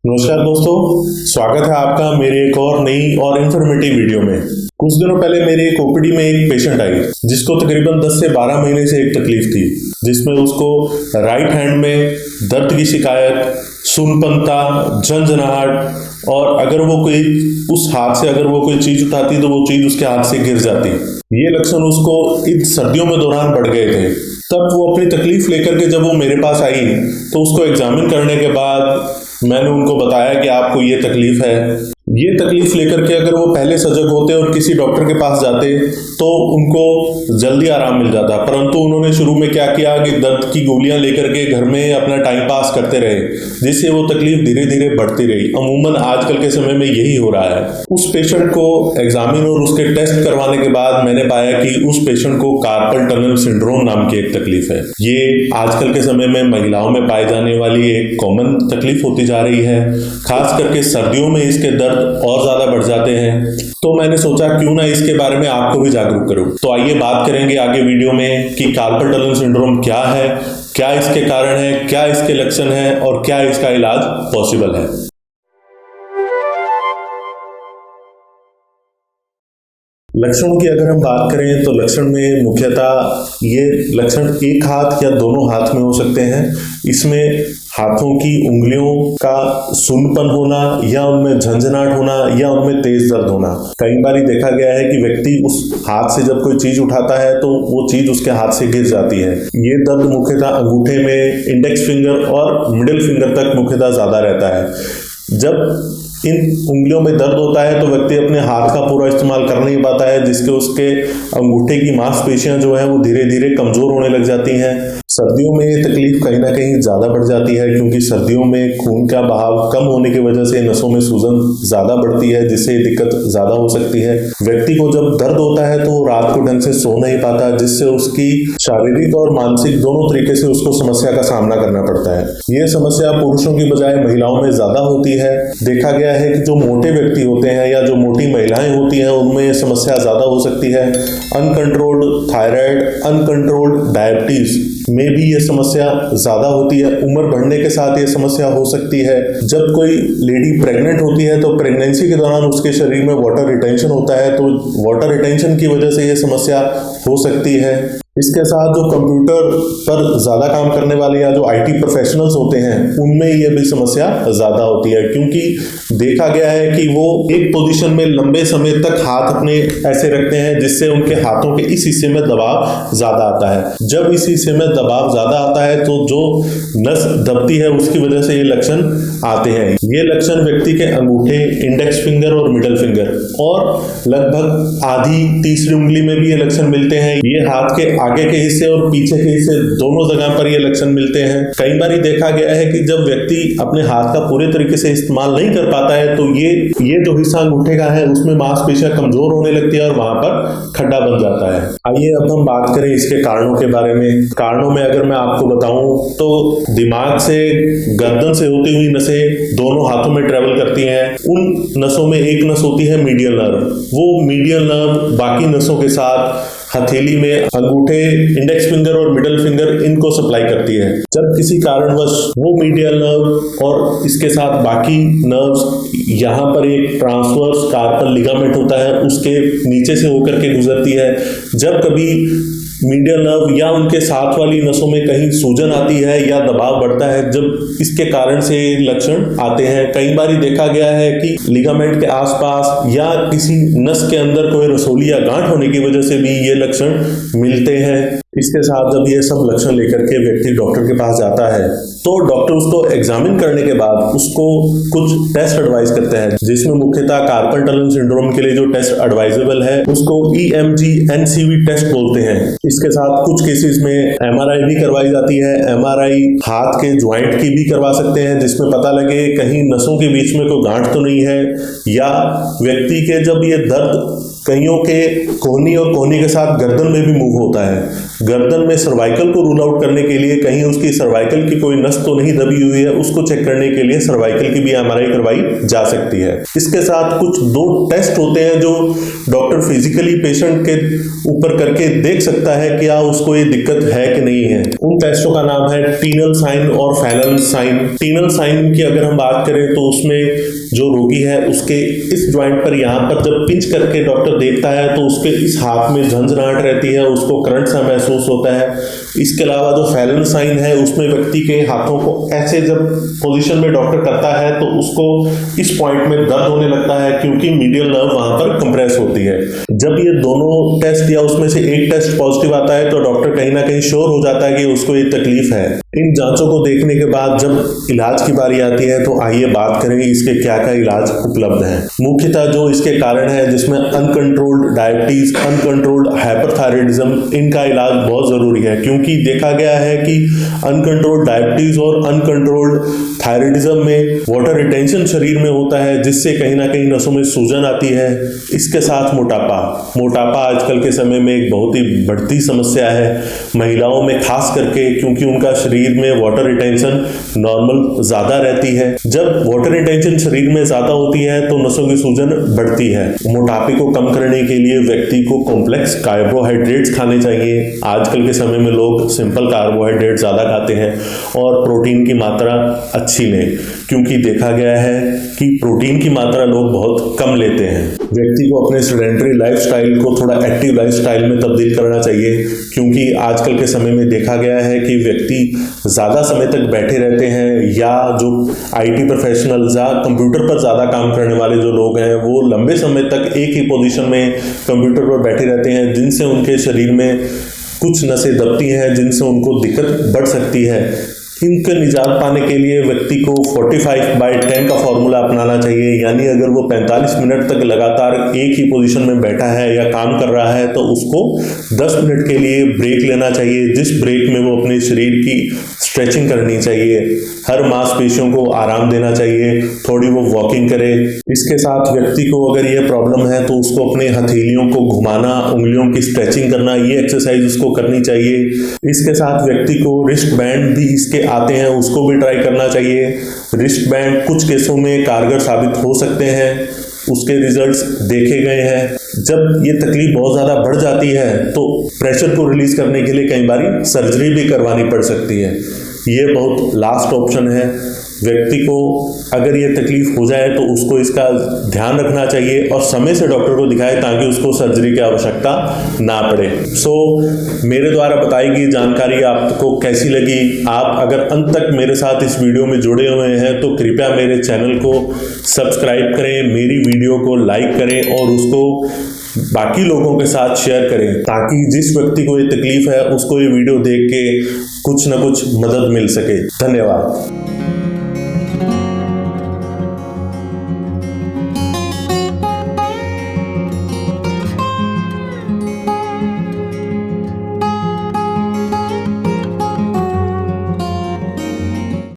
नमस्कार दोस्तों, स्वागत है आपका मेरे एक और नई और इन्फॉर्मेटिव वीडियो में। कुछ दिनों पहले मेरे एक ओपीडी में एक पेशेंट आई जिसको तकरीबन 10 से 12 महीने से एक तकलीफ थी, जिसमें उसको राइट हैंड में दर्द की शिकायत, सुनपनता, झंझनाहट और अगर वो कोई उस हाथ से अगर वो कोई चीज उठाती तो वो चीज उसके हाथ से गिर जाती। ये लक्षण उसको इन सर्दियों में दौरान बढ़ गए थे। तब वो अपनी तकलीफ लेकर के जब वो मेरे पास आई तो उसको एग्जामिन करने के बाद मैंने उनको बताया कि आपको ये तकलीफ है। ये तकलीफ लेकर के अगर वो पहले सजग होते और किसी डॉक्टर के पास जाते तो उनको जल्दी आराम मिल जाता, परंतु उन्होंने शुरू में क्या किया कि दर्द की गोलियां लेकर के घर में अपना टाइम पास करते रहे, जिससे वो तकलीफ धीरे धीरे बढ़ती रही। अमूमन आजकल के समय में यही हो रहा है। उस पेशेंट को एग्जामिन और उसके टेस्ट करवाने के बाद मैंने पाया कि उस पेशेंट को कार्पल टनल सिंड्रोम नाम की एक तकलीफ है। ये आजकल के समय में महिलाओं में पाई जाने वाली एक कॉमन तकलीफ होती जा रही है। खास करके सर्दियों में इसके दर्द और ज्यादा बढ़ जाते हैं। तो मैंने सोचा क्यों ना इसके बारे में आपको भी जागरूक करूं। तो आइए बात करेंगे आगे वीडियो में कि कार्पल टनल सिंड्रोम क्या है, क्या इसके कारण है, क्या इसके लक्षण हैं और क्या इसका इलाज पॉसिबल है। लक्षणों की अगर हम बात करें तो लक्षण में मुख्यतः ये लक्षण एक हाथ या दोनों हाथ में हो सकते हैं। इसमें हाथों की उंगलियों का सुन्नपन होना या उनमें झंझनाहट होना या उनमें तेज दर्द होना। कई बार देखा गया है कि व्यक्ति उस हाथ से जब कोई चीज उठाता है तो वो चीज उसके हाथ से गिर जाती है। ये दर्द मुख्यतः अंगूठे में, इंडेक्स फिंगर और मिडिल फिंगर तक मुख्यतः ज्यादा रहता है। जब इन उंगलियों में दर्द होता है तो व्यक्ति अपने हाथ का पूरा इस्तेमाल कर नहीं पाता है, जिसके उसके अंगूठे की मांसपेशियां जो है वो धीरे धीरे कमजोर होने लग जाती हैं। सर्दियों में ये तकलीफ कहीं ना कहीं ज्यादा बढ़ जाती है, क्योंकि सर्दियों में खून का बहाव कम होने की वजह से नसों में सूजन ज्यादा बढ़ती है, जिससे दिक्कत ज्यादा हो सकती है। व्यक्ति को जब दर्द होता है तो वो रात को ढंग से सो नहीं पाता, जिससे उसकी शारीरिक और मानसिक दोनों तरीके से उसको समस्या का सामना करना पड़ता है। ये समस्या पुरुषों की बजाय महिलाओं में ज्यादा होती है। देखा गया है कि जो मोटे व्यक्ति होते हैं या जो मोटी महिलाएं होती हैं उनमें ये समस्या ज्यादा हो सकती है। अनकंट्रोल्ड थायराइड, अनकंट्रोल्ड डायबिटीज में भी ये समस्या ज्यादा होती है। उम्र बढ़ने के साथ ये समस्या हो सकती है। जब कोई लेडी प्रेग्नेंट होती है तो प्रेगनेंसी के दौरान उसके शरीर में वाटर रिटेंशन होता है, तो वाटर रिटेंशन की वजह से ये समस्या हो सकती है। इसके साथ जो कंप्यूटर पर ज्यादा काम करने वाले या जो आईटी प्रोफेशनल्स होते हैं उनमें ये भी समस्या ज्यादा होती है, क्योंकि देखा गया है कि वो एक पोजीशन में लंबे समय तक हाथ अपने ऐसे रखते हैं, जिससे उनके हाथों के इस हिस्से में दबाव ज्यादा आता है। जब इस हिस्से में दबाव ज्यादा आता है तो जो नस दबती है उसकी वजह से ये लक्षण आते हैं। ये लक्षण व्यक्ति के अंगूठे, इंडेक्स फिंगर और मिडल फिंगर और लगभग आधी तीसरी उंगली में भी ये लक्षण मिलते हैं। ये हाथ के आगे के हिस्से और पीछे के हिस्से दोनों जगह पर ये लक्षण मिलते हैं। कई बार देखा गया है कि जब व्यक्ति अपने हाथ का पूरे तरीके से इस्तेमाल नहीं कर पाता है तो ये जो हिस्सा अंगूठे का है उसमें मांसपेशियां कमजोर होने लगती है और वहां पर खड्डा बन जाता है। आइए अब हम बात करें इसके कारणों के बारे में। कारणों में अगर मैं आपको बताऊं तो दिमाग से गर्दन से होती हुई नसें दोनों हाथों में ट्रेवल करती हैं। उन नसों में एक नस होती है मीडियल नर्व। वो मीडियल नर्व बाकी नसों के साथ हथेली में अंगूठे, इंडेक्स फिंगर और मिडल फिंगर इनको सप्लाई करती है। जब किसी कारणवश वो मीडियल नर्व और इसके साथ बाकी नर्व्स यहाँ पर एक ट्रांसवर्स कार्पल लिगामेंट होता है उसके नीचे से होकर के गुजरती है। जब कभी मीडियल नर्व या उनके साथ वाली नसों में कहीं सूजन आती है या दबाव बढ़ता है, जब इसके कारण से लक्षण आते हैं। कई बार देखा गया है कि लिगामेंट के आसपास या किसी नस के अंदर कोई रसोली या गांठ होने की वजह से भी ये लक्षण मिलते हैं। इसके साथ जब ये सब लक्षण लेकर के व्यक्ति डॉक्टर के पास जाता है तो डॉक्टर उसको एग्जामिन करने के बाद उसको कुछ टेस्ट एडवाइस करते हैं, जिसमें मुख्यतः कार्पल टनल सिंड्रोम के लिए जो टेस्ट एडवाइजेबल है उसको EMG NCV टेस्ट बोलते हैं। इसके साथ कुछ केसेस में MRI भी करवाई जाती है। MRI हाथ के ज्वाइंट की भी करवा सकते हैं, जिसमें पता लगे कहीं नसों के बीच में कोई गांठ तो नहीं है, या व्यक्ति के जब ये दर्द कईयों के कोहनी और कोहनी के साथ गर्दन में भी मूव होता है। गर्दन में सर्वाइकल को रूल आउट करने के लिए कहीं उसकी सर्वाइकल की कोई नस तो नहीं दबी हुई है, उसको चेक करने के लिए सर्वाइकल की भी एमआरआई करवाई जा सकती है। इसके साथ कुछ 2 टेस्ट होते हैं जो डॉक्टर फिजिकली पेशेंट के ऊपर करके देख सकता है कि उसको ये दिक्कत है कि नहीं है। उन टेस्टों का नाम है टीनल साइन और फेनल साइन। टीनल साइन की अगर हम बात करें तो उसमें जो रोगी है उसके इस ज्वाइंट पर यहाँ पर जब पिंच करके डॉक्टर देखता है तो उसके इस हाथ में झंझनाहट रहती है, उसको करंट सा महसूस होता है। इसके अलावा जो फेलन साइन है उसमें व्यक्ति के हाथों को ऐसे जब पोजीशन में डॉक्टर करता है तो उसको इस पॉइंट में दर्द होने लगता है क्योंकि मीडियल नर्व वहां पर कंप्रेस होती है। जब ये दोनों टेस्ट या उसमें से एक टेस्ट पॉजिटिव आता है तो डॉक्टर कहीं ना कहीं श्योर हो जाता है कि उसको ये तकलीफ है। इन जांचों को देखने के बाद जब इलाज की बारी आती है तो आइए बात करें इसके क्या क्या इलाज उपलब्ध है। मुख्यतः जो इसके कारण है जिसमें अनकंट्रोल्ड डायबिटीज, अनकंट्रोल्ड हाइपरथायराइडिज्म, इनका इलाज बहुत जरूरी है क्योंकि देखा गया है कि अनकंट्रोल्ड डायबिटीज और अनकंट्रोल्ड थायराइडिज्म में वाटर रिटेंशन शरीर में होता है जिससे कहीं ना कहीं नसों में सूजन आती है। इसके साथ मोटापा आजकल के समय में एक बहुत ही बढ़ती समस्या है महिलाओं में खास करके, क्योंकि उनका शरीर में वाटर रिटेंशन नॉर्मल ज्यादा रहती है। जब वाटर रिटेंशन शरीर में ज्यादा होती है तो नसों की सूजन बढ़ती है। मोटापे को कम करने के लिए व्यक्ति को कॉम्प्लेक्स कार्बोहाइड्रेट्स खाने चाहिए। आजकल के समय में लोग सिंपल कार्बोहाइड्रेट ज्यादा खाते हैं और प्रोटीन की मात्रा अच्छी लें क्योंकि देखा गया है कि प्रोटीन की मात्रा लोग बहुत कम लेते हैं। व्यक्ति को अपने सेडेंटरी लाइफस्टाइल को थोड़ा एक्टिव लाइफस्टाइल में तब्दील करना चाहिए क्योंकि आजकल के समय में देखा गया है कि व्यक्ति ज़्यादा समय तक बैठे रहते हैं या जो आईटी प्रोफेशनल्स या कंप्यूटर पर ज़्यादा काम करने वाले जो लोग हैं वो लंबे समय तक एक ही पोजीशन में कंप्यूटर पर बैठे रहते हैं जिनसे उनके शरीर में कुछ नसें दबती हैं जिनसे उनको दिक्कत बढ़ सकती है। इनके निजात पाने के लिए व्यक्ति को 45/10 का फॉर्मूला अपनाना चाहिए, यानी अगर वो 45 मिनट तक लगातार एक ही पोजीशन में बैठा है या काम कर रहा है तो उसको 10 मिनट के लिए ब्रेक लेना चाहिए, जिस ब्रेक में वो अपने शरीर की स्ट्रेचिंग करनी चाहिए, हर मांसपेशियों को आराम देना चाहिए, थोड़ी वो वॉकिंग करे। इसके साथ व्यक्ति को अगर ये प्रॉब्लम है तो उसको अपने हथेलियों को घुमाना, उंगलियों की स्ट्रेचिंग करना, ये एक्सरसाइज उसको करनी चाहिए। इसके साथ व्यक्ति को रिस्ट बैंड भी इसके आते हैं उसको भी ट्राई करना चाहिए। रिस्ट बैंड कुछ केसों में कारगर साबित हो सकते हैं, उसके रिजल्ट्स देखे गए हैं। जब ये तकलीफ बहुत ज़्यादा बढ़ जाती है तो प्रेशर को रिलीज करने के लिए कई बार सर्जरी भी करवानी पड़ सकती है। ये बहुत लास्ट ऑप्शन है। व्यक्ति को अगर ये तकलीफ हो जाए तो उसको इसका ध्यान रखना चाहिए और समय से डॉक्टर को दिखाए ताकि उसको सर्जरी की आवश्यकता ना पड़े। मेरे द्वारा बताई गई जानकारी आपको कैसी लगी? आप अगर अंत तक मेरे साथ इस वीडियो में जुड़े हुए हैं तो कृपया मेरे चैनल को सब्सक्राइब करें, मेरी वीडियो को लाइक करें और उसको बाकी लोगों के साथ शेयर करें ताकि जिस व्यक्ति को ये तकलीफ है उसको ये वीडियो देख के कुछ न कुछ मदद मिल सके। धन्यवाद।